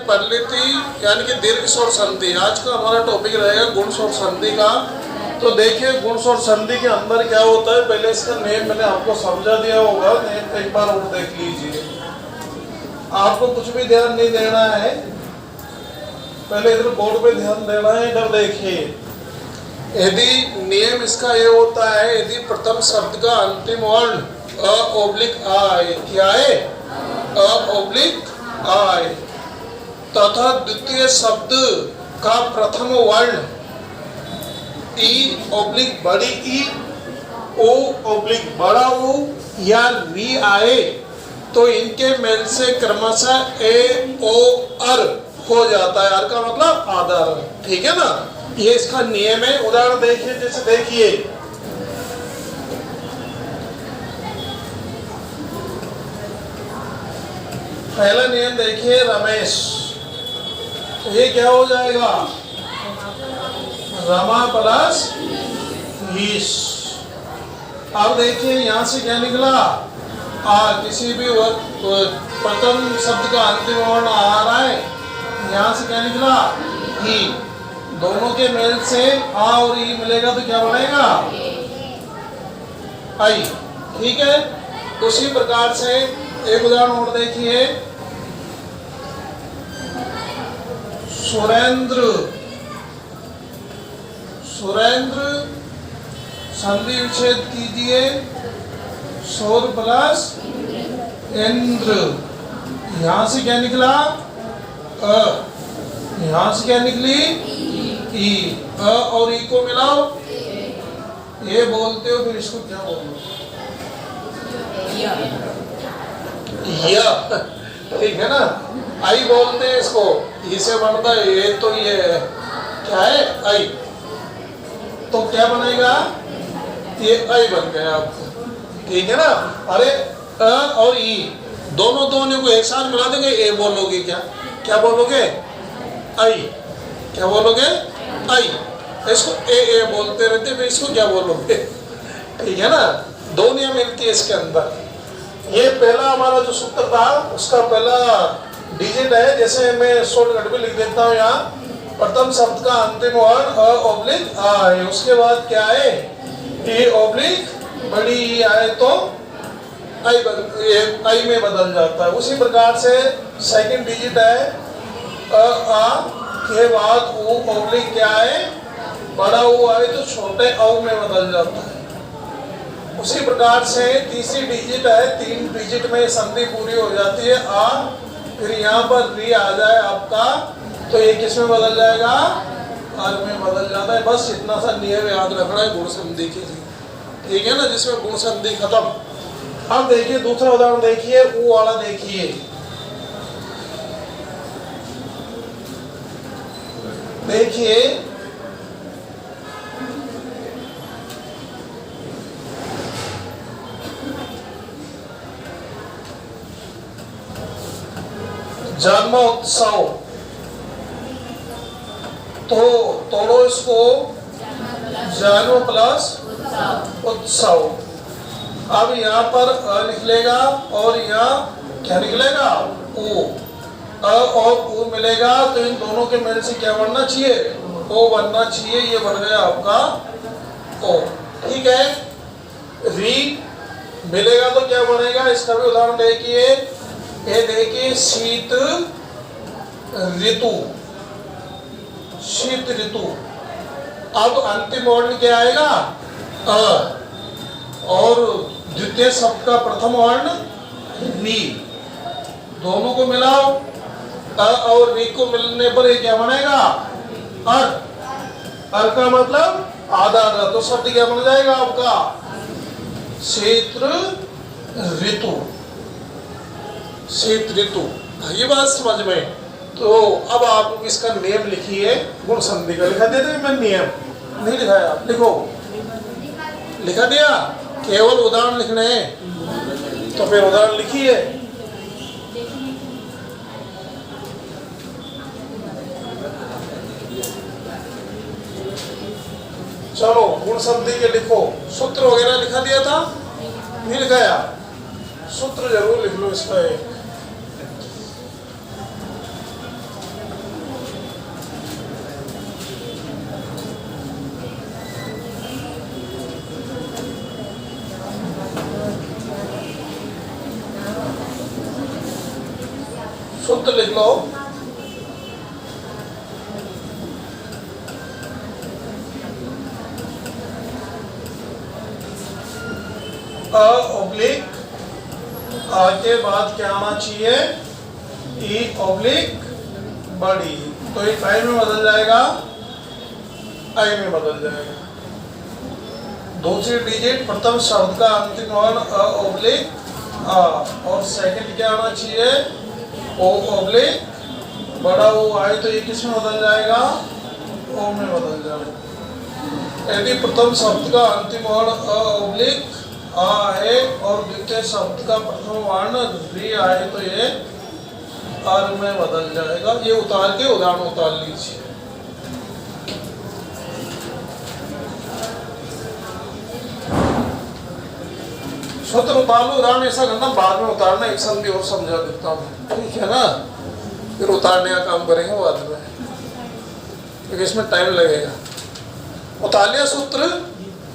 परिलिति यानी कि दीर्घ स्वर संधि। आज का हमारा टॉपिक रहेगा गुण स्वर संधि का। तो देखिए गुण स्वर संधि के अंदर क्या होता है, पहले इसका नेम मैंने आपको समझा दिया होगा, नेम एक बार और देख लीजिए। आपको कुछ भी ध्यान नहीं देना है, पहले इधर बोर्ड पे ध्यान देना है। इधर देखिए, यदि नियम इसका ये होता है, यदि प्रथम शब्द का अंतिम वर्ण अ ओब्लिक आए, क्या है, अ ओब्लिक आए, तथा द्वितीय शब्द का प्रथम वर्ण ई ओब्लिक बड़ी ई, ओ ओब्लिक बड़ा ओ या री आए, तो इनके मेल से क्रमशः ए ओ अर हो जाता है। अर का मतलब आधार, ठीक है ना। ये इसका नियम है। उदाहरण देखिए, जैसे देखिए पहला नियम देखिए, रमेश, तो ये क्या हो जाएगा, रमा प्लस ईश। अब देखिए यहाँ से क्या निकला, किसी भी प्रथम शब्द का अंतिम वर्ण आ रहा है, यहाँ से क्या निकला, ही। दोनों के मेल से आ और ई मिलेगा तो क्या बनेगा, आई, ठीक है। उसी प्रकार से एक उदाहरण और देखिए, सुरेंद्र, सुरेंद्र संधि विच्छेद कीजिए, सौर प्लस इंद्र। यहां से क्या निकला, अ, यहां से क्या निकली, ई। अ और ई को मिलाओ, ये बोलते हो, फिर इसको क्या बोलते, या, ठीक है ना। आई बोलते हैं इसको, ई से बनता है, ये तो ये क्या है, आई, तो क्या बनेगा, ये आई बन गया आपको, ठीक है ना। अरे अ और ई दोनों को एक साथ मिला देंगे, ए बोलोगे, क्या क्या बोलोगे, आई, क्या बोलोगे, आई। इसको ए बोलते रहते, फिर इसको क्या बोलोगे, ठीक है ना। दो नियम मिलती है इसके अंदर। ये पहला हमारा जो सूत्र था, उसका पहला डिजिट है, जैसे मैं शॉर्टकट भी लिख देता हूँ यहाँ, प्रथम शब्द का अंतिम वर्ण अ ओब्लिक आ है, उसके बाद क्या है, ए ओब्लिक बड़ी ई आए तो आई में बदल जाता है। उसी प्रकार से सेकंड डिजिट है, अ आ के बाद ऊ ओब्लिक क्या है, बड़ा ऊ आए तो छोटे औ में बदल जाता है। उसी प्रकार से तीसरी डिजिट है, तीन डिजिट में संधि पूरी हो जाती है, आ, फिर यहाँ पर री आ जाए आपका, तो ये किस में बदल जाएगा, आर में बदल जाता है। बस इतना सा नियम याद रखना है गुण संधि के लिए, ठीक है ना, जिसमें गुण संधि खत्म। अब देखिए दूसरा उदाहरण देखिए, ऊ वाला देखिए, देखिए जन्मोत्सव, तो तोड़ो इसको, जन्म प्लस उत्सव। अब यहाँ पर अ निकलेगा और यहाँ क्या निकलेगा, ओ। अ और ओ मिलेगा तो इन दोनों के मेल से क्या बनना चाहिए, ओ बनना चाहिए, ये बन गया आपका ओ, ठीक है। री मिलेगा तो क्या बनेगा, इसका भी उदाहरण देखिए, ये देखिए, शीत ऋतु, शीत ऋतु। अब अंतिम वर्ण क्या आएगा, अ, और द्वितीय शब्द का प्रथम वर्ण री, दोनों को मिलाओ, अ और री को मिलने पर ये क्या बनेगा, अर। अर का मतलब आधार, तो शब्द क्या बन जाएगा आपका, क्षेत्र ऋतु, शीत ऋतु। ये बात समझ में। तो अब आप इसका नियम लिखिए, गुण संधि का लिखा देते, मैं नियम नहीं लिखाया, लिखो, लिखा दिया, केवल उदाहरण लिखने हैं, तो फिर उदाहरण लिखिए। चलो गुण संधि के लिखो, सूत्र वगैरह लिखा दिया था, नहीं लिखाया, सूत्र जरूर लिख लो इसका एक। लो। अ ऑब्लिक आ के बाद क्या आना चाहिए, ई ऑब्लिक बड़ी, तो ये आई में बदल जाएगा, आई में बदल जाएगा। दूसरी डिजिट प्रथम शब्द का अंतिम वर्ण अ ऑब्लिक आ, और सेकंड क्या आना चाहिए, ओ ऑब्लिक बड़ा ओ आए, तो ये किस में बदल जाएगा, ओ में बदल जाएगा। यदि प्रथम शब्द का अंतिम वर्ण अ ऑब्लिक आ है और द्वितीय शब्द का प्रथम वर्ण री आए, तो ये आर में बदल जाएगा। ये उतार के उदाहरण उतार लीजिए। सूत्र उतार लो, उदाहरण ऐसा करना, बाद में उतारना, एक संधि और समझा देता हूँ, ठीक है ना, फिर उतारने का काम करेंगे बाद में, क्योंकि इसमें टाइम लगेगा। उतार लिया सूत्र,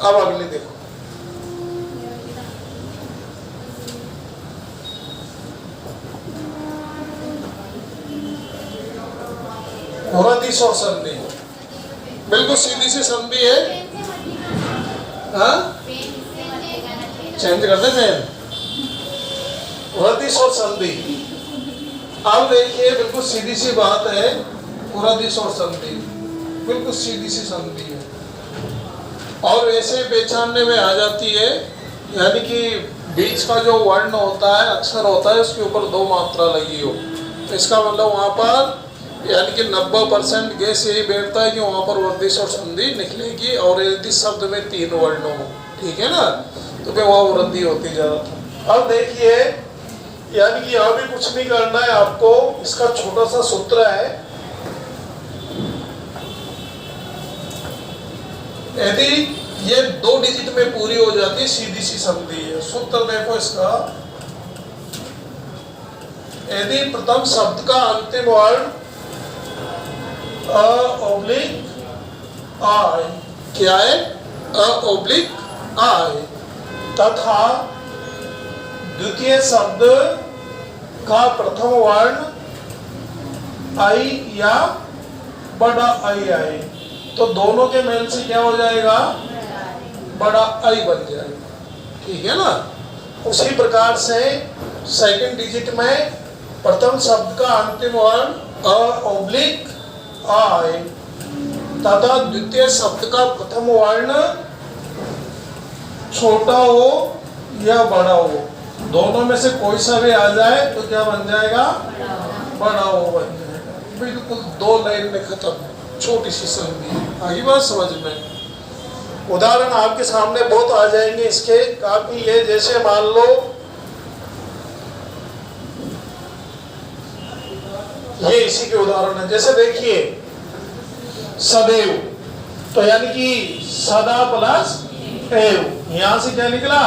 अब अगली देखो। दिश और संधि बिल्कुल सीधी सी संधि है, हाँ चेंज कर दे पेन। दिश और संधि, अब देखिए बिल्कुल सीधी सी बात है, दिश और संधि बिल्कुल सीधी सी संधि है, और ऐसे पहचानने में आ जाती है, यानी कि बीच का जो वर्ण होता है, अक्षर होता है, उसके ऊपर दो मात्रा लगी हो, तो इसका मतलब वहां पर यानी कि 90% गेस यही बैठता है कि वहां पर वर्दिश और संधि निकलेगी, और यदि शब्द में 3 वर्ण हो, ठीक है ना, तो फिर वहां वृद्धि होती ज्यादा। अब देखिए, यानी कि यहां भी कुछ नहीं करना है आपको, इसका छोटा सा सूत्र है। यदि ये 2 डिजिट में पूरी हो जाती है, सीधी सी संधि है। सूत्र देखो इसका, यदि प्रथम शब्द का अंतिम वर्ण अ ऑब्लिक आय, क्या है, अ ऑब्लिक आय, तथा द्वितीय शब्द का प्रथम वर्ण आई या बड़ा आई आए, तो दोनों के मेल से क्या हो जाएगा, बड़ा आई बन जाएगा, ठीक है ना। उसी प्रकार से सेकंड डिजिट में प्रथम शब्द का अंतिम वर्ण अ ऑब्लिक आए, तथा द्वितीय शब्द का प्रथम वर्ण छोटा हो या बड़ा हो, दोनों में से कोई सा भी आ जाए तो क्या बन जाएगा, बड़ा हो बन जाएगा। बिल्कुल 2 लाइन में खत्म, छोटी सी संधि। आई बात समझ में। उदाहरण आपके सामने बहुत आ जाएंगे इसके, काफी ये जैसे मान लो ये इसी के उदाहरण है। जैसे देखिए सदैव, तो यानी कि सदा प्लस एव, यहां से क्या निकला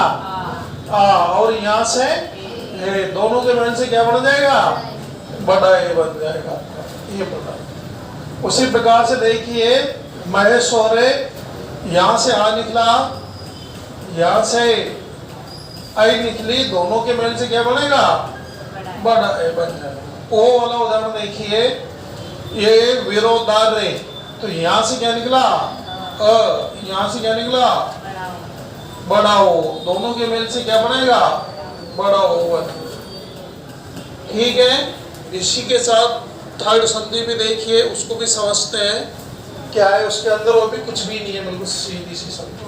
आ, और यहां से ए, दोनों के मेल से क्या बन जाएगा, बड़ा ए बन जाएगा, ये बड़ा। उसी प्रकार से देखिए महेश्वर, यहां से आ निकला, यहां से आई निकली, दोनों के मेल से क्या बनेगा, बड़ा ए बन जाएगा। ओ वाला उदाहरण देखिए, ये विरोधार्य, तो यहां से क्या निकला, यहां से क्या निकला, बड़ा हो, दोनों के मेल से क्या बनेगा, बड़ा हो, ठीक है। इसी के साथ थर्ड संधि भी देखिए, उसको भी समझते हैं क्या है उसके अंदर, वो भी कुछ भी नहीं है, बिल्कुल सीधी सी संधि।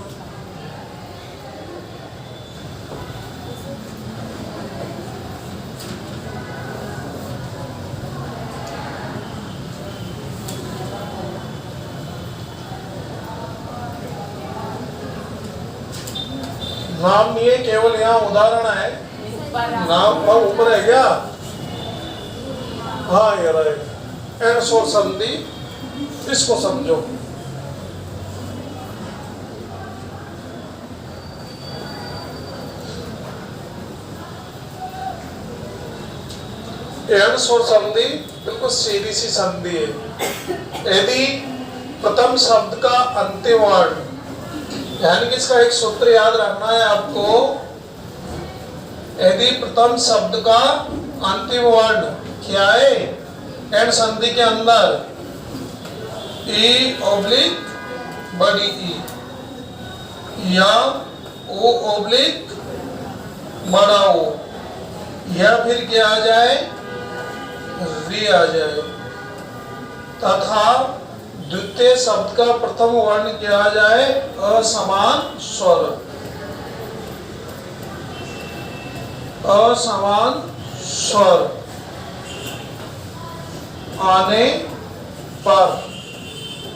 नाम नहीं है, केवल यहाँ उदाहरण है, नाम का ऊपर है क्या, हाँ ये रहेगा। एनसोर संधि, इसको समझो। एनसोर संधि बिल्कुल सीधी सी संधि है। यदि प्रथम शब्द का अंतिम वर्ण, यानी कि इसका एक सूत्र याद रखना है आपको, यदि प्रथम शब्द का अंतिम वर्ण क्या है, एंड संधि के अंदर ई ऑब्लिक बड़ी ई या ओ ऑब्लिक बड़ा ओ, या फिर क्या आ जाए, वी आ जाए, तथा द्वितीय शब्द का प्रथम वर्ण क्या आ जाए, असमान स्वर। असमान स्वर आने पर,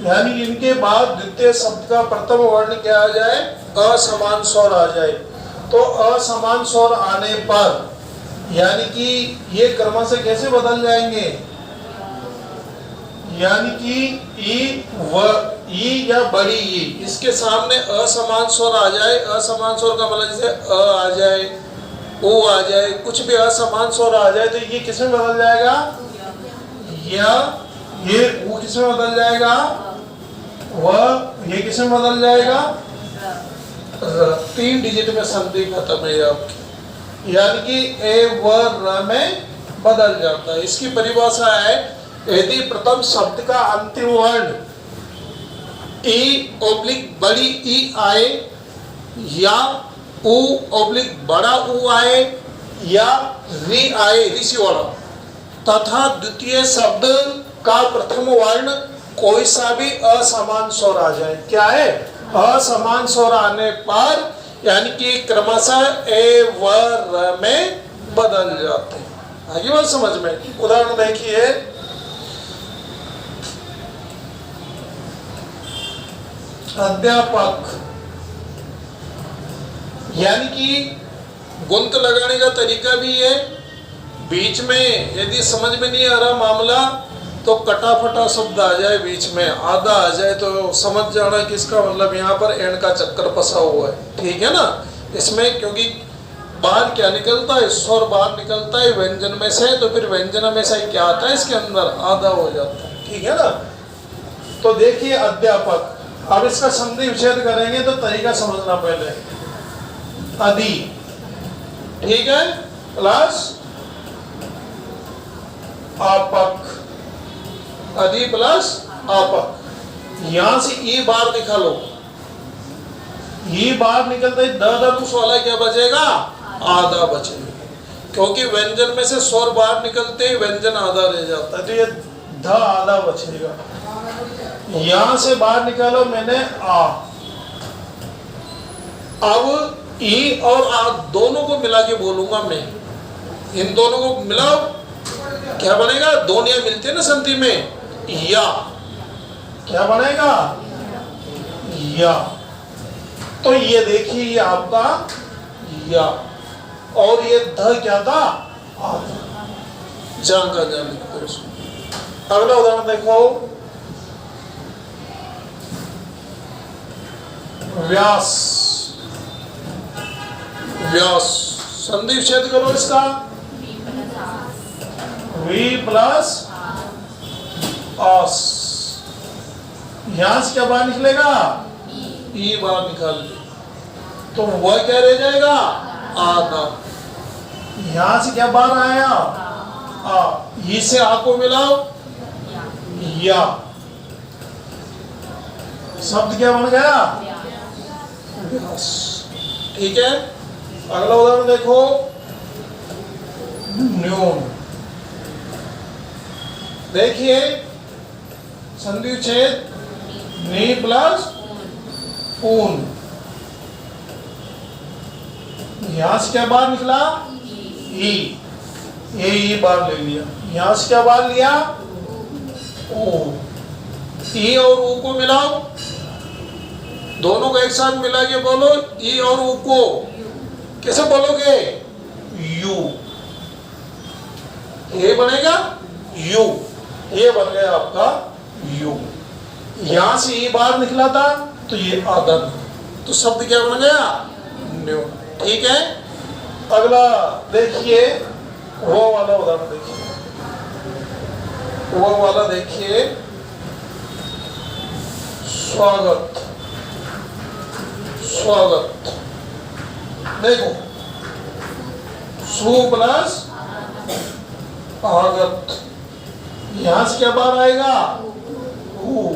यानी इनके बाद द्वितीय शब्द का प्रथम वर्ण क्या आ जाए, असमान स्वर आ जाए। तो असमान स्वर आने पर यानी कि ये क्रम से कैसे बदल जाएंगे, यानी कि ई या बड़ी ई, इसके सामने असमान स्वर आ जाए। असमान स्वर का मतलब जैसे अ आ जाए, ओ आ जाए, कुछ भी असमान स्वर आ जाए तो ये किसमें बदल जाएगा, या ये वो किसमें बदल जाएगा, वह ये किसमें बदल जाएगा, 3 डिजिट में संधि खत्म है आपकी, यानी कि ए व र में बदल जाता है। इसकी परिभाषा है, यदि प्रथम शब्द का अंतिम वर्ण ई ऑब्लिक बड़ी ई आए, या उ ऑब्लिक बड़ा उ आए, या री आए ऋषि वाला, तथा द्वितीय शब्द का प्रथम वर्ण कोई सा भी असमान स्वर आ जाए। क्या है, असमान स्वर आने पर यानी कि क्रमशः ए व र में बदल जाते हैं। आगे बात समझ में, उदाहरण देखिए, अध्यापक, यानी कि गुंत लगाने का तरीका भी है। बीच में यदि समझ में नहीं आ रहा मामला तो कटाफटा शब्द आ जाए, बीच में आधा आ जाए तो समझ जाना कि इसका मतलब यहाँ पर एंड का चक्कर फंसा हुआ है, ठीक है ना। इसमें क्योंकि बाहर क्या निकलता है, स्वर बाहर निकलता है व्यंजन में से, तो फिर व्यंजन में से क्या आता है, इसके अंदर आधा हो जाता है, ठीक है ना। तो देखिए अध्यापक, अब इसका संधि विच्छेद करेंगे तो तरीका समझना पहले। अधि, ठीक है, प्लस आपक, अधि प्लस आपक, यहां से ई बार निकालो, ई बार निकलते ही द वाला क्या बचेगा, आधा बचेगा, क्योंकि व्यंजन में से स्वर बाहर निकलते ही व्यंजन आधा रह जाता है, तो ये ध आधा बचेगा। यहां से बाहर निकालो मैंने आ, अब ई और आ दोनों को मिला के बोलूंगा मैं, इन दोनों को मिलाओ, क्या बनेगा, दोनों मिलते हैं ना संधि में, या, क्या बनेगा, या। तो ये देखिए ये आपका या, और ये ध क्या था, आधा, जान का जान लिखते हैं उसको। अगला उदाहरण देखो, व्यास, व्यास, संधि विच्छेद करो इसका, वी प्लस आस, यहां से क्या बाहर निकलेगा, ई बाहर निकाल, तो वह क्या रह जाएगा, आधा। यहां से क्या बाहर आया, आ, ई से आ को मिलाओ, या, शब्द क्या बन गया, व्यास, ठीक है। अगला उदाहरण देखो, न्यून, देखिए संधि विच्छेद, नी प्लस ऊन, यहां से क्या बाहर निकला, ई, ये ई बाहर ले लिया, यहां से क्या बाहर लिया, ओ, ई और ऊ को मिलाओ, दोनों को एक साथ मिला के बोलो, ई और ऊ को कैसे बोलोगे, यू, ये बनेगा यू, ये बन गया आपका यू। यहां से ये बाहर निकला था तो ये आधा, तो शब्द क्या बन गया, न्यू, ठीक है। अगला देखिए, वो वाला उदाहरण देखिए, वो वाला देखिए, स्वागत, स्वागत, देखो सु प्लस आगत, यहाँ से क्या बाहर आएगा? ऊ।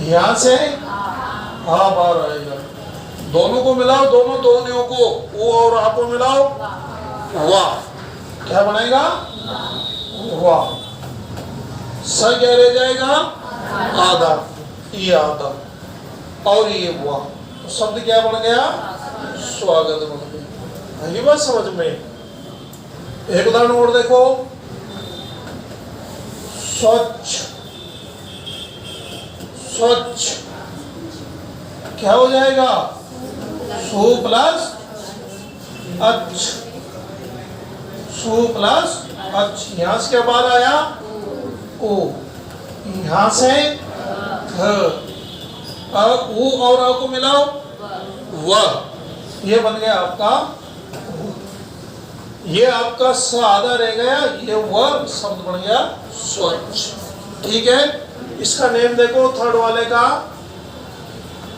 यहाँ से आ बाहर आएगा। दोनों को मिलाओ, दोनों ध्वनियों को, ऊ और आ को मिलाओ, वाह। क्या बनेगा? वाह। स क्या रह जाएगा? आधा। ये आधा और ये वाह, तो शब्द क्या बन गया? स्वागत बन गया। ये बात समझ में? एक उदाहरण और देखो, स्वच्छ। स्वच्छ क्या हो जाएगा? सु प्लस अच्छ। सु प्लस अच्छ। यहां से क्या बात आया? ओ। यहां से अब ऊ और आ को मिलाओ, वह। ये बन गया आपका, ये आपका स आधा रह गया, ये वह शब्द बन गया स्वच्छ। ठीक है, इसका नेम देखो, थर्ड वाले का,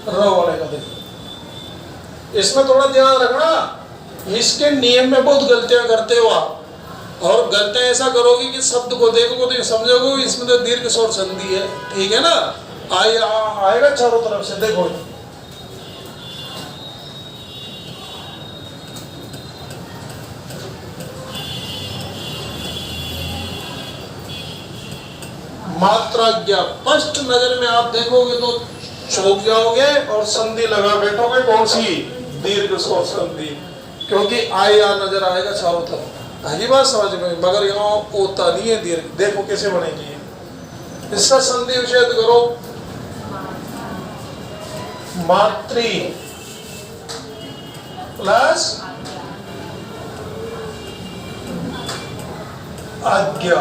र वाले का देखो। इसमें थोड़ा ध्यान रखना, इसके नियम में बहुत गलतियां करते हो आप, और गलतियां ऐसा करोगे कि शब्द को देखोगे तो समझोगे इसमें तो दीर्घ स्वर संधि है। ठीक है ना? आएगा चारों तरफ से, देखो। मात्रा ज्ञा, फर्स्ट नजर में आप देखोगे तो चौंक जाओगे और संधि लगा बैठोगे। कौन सी? दीर्घ स्वर संधि, क्योंकि आ नजर आएगा चारों तरफ। पहली बात समझ में, मगर यहाँ होता नहीं है दीर्घ। देखो कैसे बनेगी, इसका संधि विच्छेद करो। मातृ प्लस आज्ञा।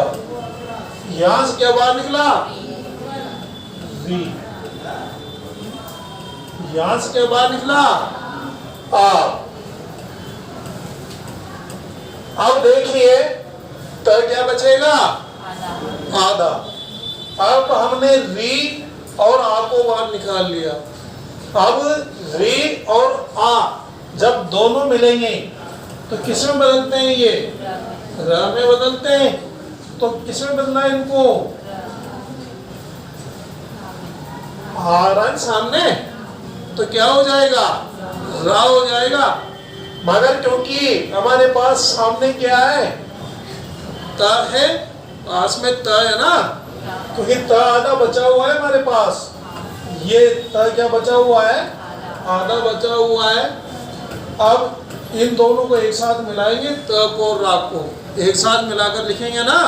यहां से क्या बाहर निकला? वी। यहां से क्या बाहर निकला? आ। अब देखिए तो क्या बचेगा? आधा। अब हमने री और आ को बाहर निकाल लिया। अब री और आ जब दोनों मिलेंगे तो किस में बदलते हैं? ये र में बदलते हैं। तो किस में बदलना है इनको? आ रहा है सामने, तो क्या हो जाएगा? रा हो जाएगा। मगर क्योंकि हमारे पास सामने क्या है? त है, पास में त है ना, क्योंकि त आधा बचा हुआ है हमारे पास। ये त क्या बचा हुआ है? आधा बचा हुआ है। अब इन दोनों को एक साथ मिलाएंगे, त को रा को एक साथ मिलाकर लिखेंगे ना,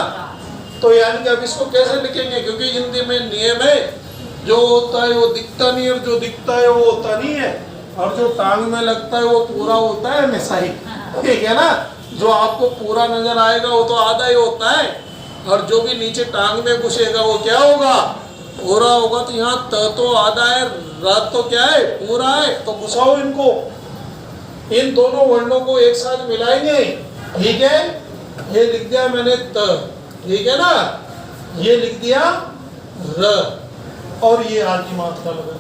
तो यानी कि अब इसको कैसे लिखेंगे? क्योंकि हिंदी में नियम है, जो होता है वो दिखता नहीं है, और जो दिखता है वो होता नहीं है, और जो टांग में लगता है वो पूरा होता है हमेशा ही। ठीक है ना? जो आपको पूरा नजर आएगा वो तो आधा ही होता है, और जो भी नीचे टांग में घुसेगा वो क्या होगा? पूरा होगा। तो यहाँ त तो आधा है, रात तो क्या है? पूरा है। तो घुसाओ इनको, इन दोनों वर्णों को एक साथ मिलाएंगे। ठीक है, ये लिख दिया मैंने त, ठीक है ना? ये लिख दिया र, और ये आ की मात्रा लगा,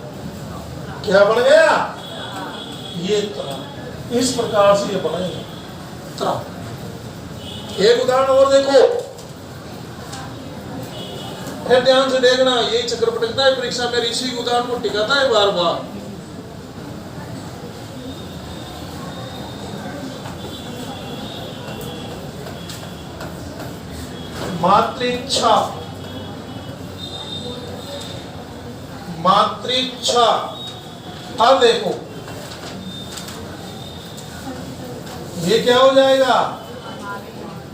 क्या बन गया? ये त्र। इस प्रकार से ये बनेगा त्र। एक उदाहरण और देखो, फिर ध्यान से देखना, यही चक्र पटकता है परीक्षा में, इसी उदाहरण को टिकाता है बार बार। मातृच्छा। मातृच्छा। अब देखो ये क्या हो जाएगा?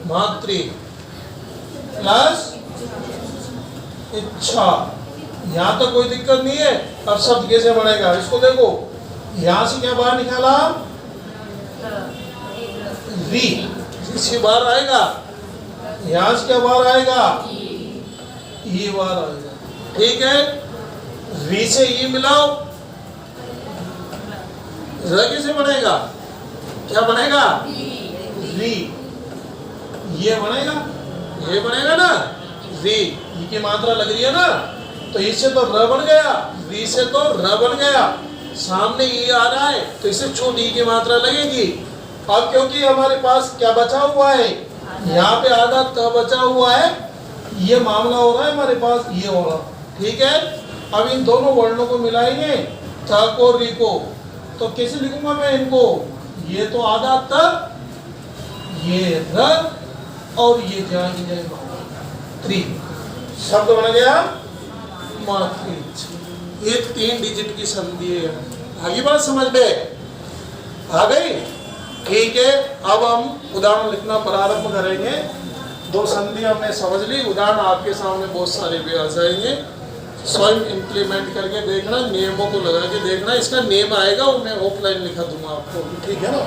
मातृ प्लस इच्छा। यहां तक कोई दिक्कत नहीं है। अब शब्द कैसे बनेगा इसको देखो, यहां से क्या बाहर निकाला? री। इसके बाहर आएगा, यहां से क्या बाहर आएगा? ई बाहर आएगा। ठीक है, री से ई मिलाओ, र कैसे बनेगा? क्या बनेगा? री। ये बनेगा, ये बनेगा ना री। ई की मात्रा लग रही है ना, तो इससे तो र बन गया, री से तो र बन गया। सामने ई आ रहा है तो इससे छोटी ई की मात्रा लगेगी। अब क्योंकि हमारे पास क्या बचा हुआ है? यहाँ पे आधा त बचा हुआ है, ये मामला हो रहा है हमारे पास, ये हो रहा, ठीक है। अब इन दोनों वर्णों को मिलाएंगे, तक और री को, तो कैसे लिखूंगा मैं इनको? ये तो आधा तक, ये र, और ये जाएंगे त्री, शब्द बन गया मातृ। ये 3 डिजिट की संधि है। आगे बात समझ में आ गई? ठीक है, अब हम उदाहरण लिखना प्रारंभ करेंगे। 2 संधि हमने समझ ली, उदाहरण आपके सामने बहुत सारे भी आ जाएंगे। स्वयं इंप्लीमेंट करके देखना, नियमों को लगा के देखना। इसका नियम आएगा और मैं ऑफलाइन लिखा दूंगा आपको, ठीक है ना।